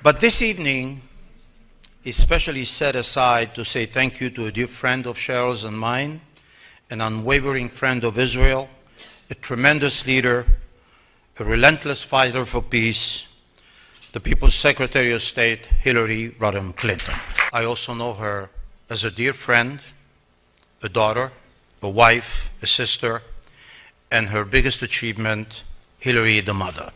But this evening is specially set aside to say thank you to a dear friend of Cheryl's and mine, an unwavering friend of Israel, a tremendous leader, a relentless fighter for peace, the People's Secretary of State, Hillary Rodham Clinton. I also know her as a dear friend, a daughter, a wife, a sister, and her biggest achievement, Hillary the mother.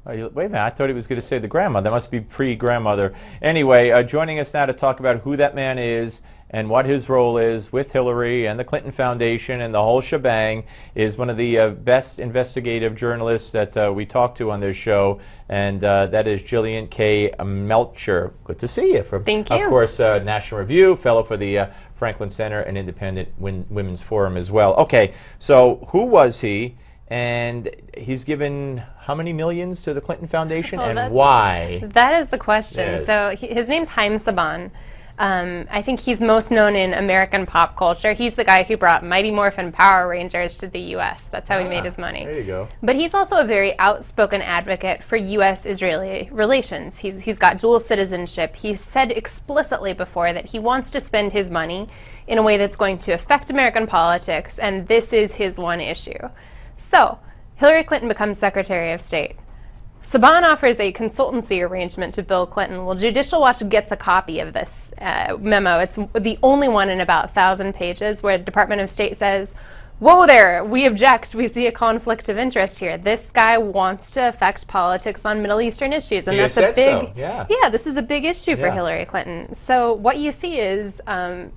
Wait a minute, I thought he was going to say the grandmother. That must be pre-grandmother. Anyway, joining us now to talk about who that man is and what his role is with Hillary and the Clinton Foundation and the whole shebang is one of the best investigative journalists that we talk to on this show, and that is Jillian Kay Melchior. Good to see you. Thank you. Of course, National Review, fellow for the Franklin Center and Independent Women's Forum as well. Okay, so who was he? And he's given how many millions to the Clinton Foundation, and why? That is the question. Yes. So his name's Haim Saban. I think he's most known in American pop culture. He's the guy who brought Mighty Morphin Power Rangers to the U.S. That's how he made his money. There you go. But he's also a very outspoken advocate for U.S.-Israeli relations. He's got dual citizenship. He said explicitly before that he wants to spend his money in a way that's going to affect American politics, and this is his one issue. So, Hillary Clinton becomes Secretary of State. Saban offers a consultancy arrangement to Bill Clinton. Well, Judicial Watch gets a copy of this memo. It's the only one in about 1,000 pages where the Department of State says, whoa there, we object, we see a conflict of interest here. This guy wants to affect politics on Middle Eastern issues, and that's a big, this is a big issue for Hillary Clinton. So what you see is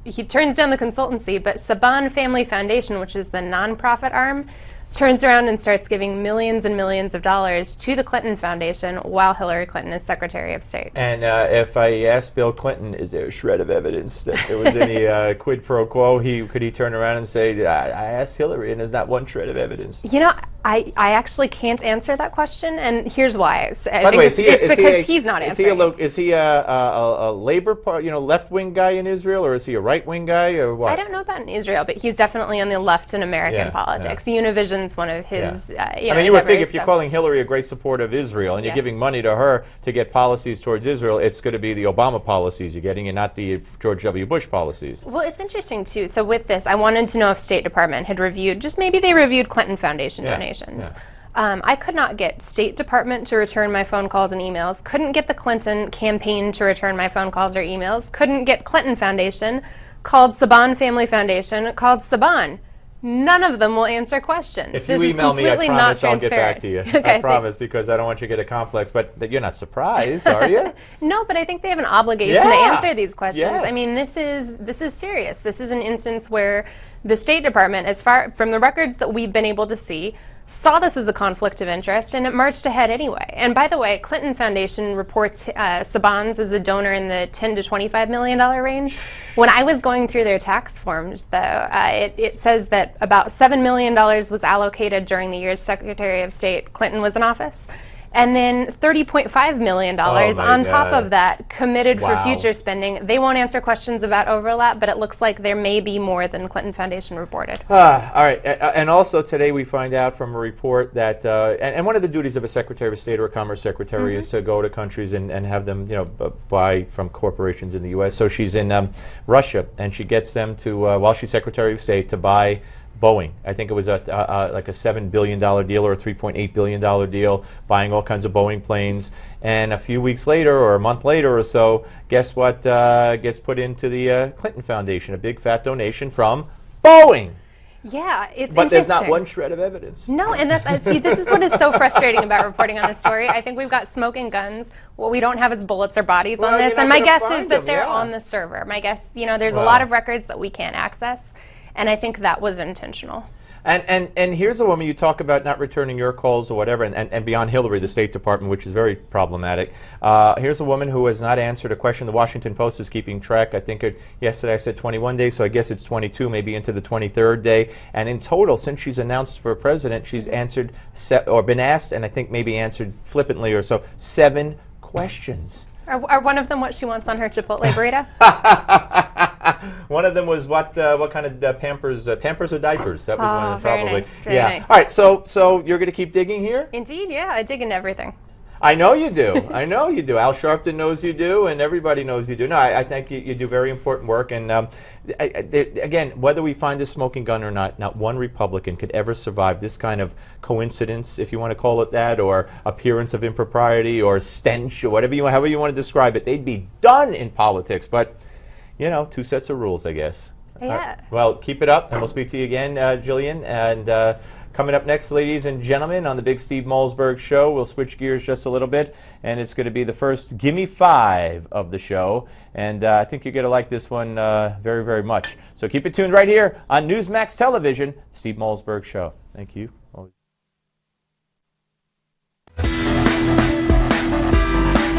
he turns down the consultancy, but Saban Family Foundation, which is the nonprofit arm, turns around and starts giving millions and millions of dollars to the Clinton Foundation while Hillary Clinton is Secretary of State. And if I asked Bill Clinton, is there a shred of evidence that there was any quid pro quo, could he turn around and say, I asked Hillary and there's not one shred of evidence? You know, I actually can't answer that question, and here's why. By the way, it's because he's not answering. Is he a labor, left-wing guy in Israel, or is he a right-wing guy, or what? I don't know about in Israel, but he's definitely on the left in American politics. Univision's one of his. I mean, you would think if you're calling Hillary a great supporter of Israel and you're giving money to her to get policies towards Israel, it's going to be the Obama policies you're getting and not the George W. Bush policies. Well, it's interesting, too. So with this, I wanted to know if State Department had reviewed, just maybe they reviewed Clinton Foundation donations. I could not get State Department to return my phone calls and emails, couldn't get the Clinton campaign to return my phone calls or emails, couldn't get Clinton Foundation, called Saban Family Foundation, called Saban. None of them will answer questions. If you email me, I promise I'll get back to you. Okay, I promise, because I don't want you to get a complex. But you're not surprised, are you? No, but I think they have an obligation to answer these questions. Yes. I mean, this is serious. This is an instance where the State Department, as far from the records that we've been able to see, saw this as a conflict of interest, and it marched ahead anyway. And by the way, Clinton Foundation reports Saban's as a donor in the $10 to $25 million range. When I was going through their tax forms, though, it says that about $7 million was allocated during the years Secretary of State Clinton was in office. And then $30.5 million on top of that committed for future spending. They won't answer questions about overlap, but it looks like there may be more than Clinton Foundation reported. All right. And also today we find out from a report that, and one of the duties of a Secretary of State or a Commerce Secretary is to go to countries and have them, buy from corporations in the U.S. So she's in Russia, and she gets them to, while she's Secretary of State, to buy Boeing. I think it was like a $7 billion deal or a $3.8 billion deal, buying all kinds of Boeing planes. And a few weeks later, or a month later or so, guess what gets put into the Clinton Foundation? A big fat donation from Boeing. Yeah, it's but interesting. There's not one shred of evidence. No, and that's see, this is what is so frustrating about reporting on this story. I think we've got smoking guns. What we don't have is bullets or bodies on this. And my guess is that they're on the server. My guess, there's a lot of records that we can't access. And I think that was intentional. And here's a woman, you talk about not returning your calls or whatever, and beyond Hillary, the State Department, which is very problematic. Here's a woman who has not answered a question. The Washington Post is keeping track. I think yesterday I said 21 days, so I guess it's 22, maybe into the 23rd day. And in total, since she's announced for president, she's answered, or been asked, and I think maybe answered flippantly or so, 7 questions. Are one of them what she wants on her Chipotle burrito? One of them was what kind of Pampers or diapers? That was one of them, probably. Very nice. Very nice. All right. So you're going to keep digging here? Indeed. Yeah, I dig into everything. I know you do. I know you do. Al Sharpton knows you do, and everybody knows you do. No, I think you do very important work. And again, whether we find a smoking gun or not one Republican could ever survive this kind of coincidence, if you want to call it that, or appearance of impropriety, or stench, or whatever however you want to describe it. They'd be done in politics. But you know, two sets of rules, I guess. Yeah. Right. Well, keep it up, and we'll speak to you again, Jillian. And coming up next, ladies and gentlemen, on the Big Steve Malzberg Show, we'll switch gears just a little bit, and it's going to be the first Gimme 5 of the show. And I think you're going to like this one very, very much. So keep it tuned right here on Newsmax Television, Steve Malzberg Show. Thank you.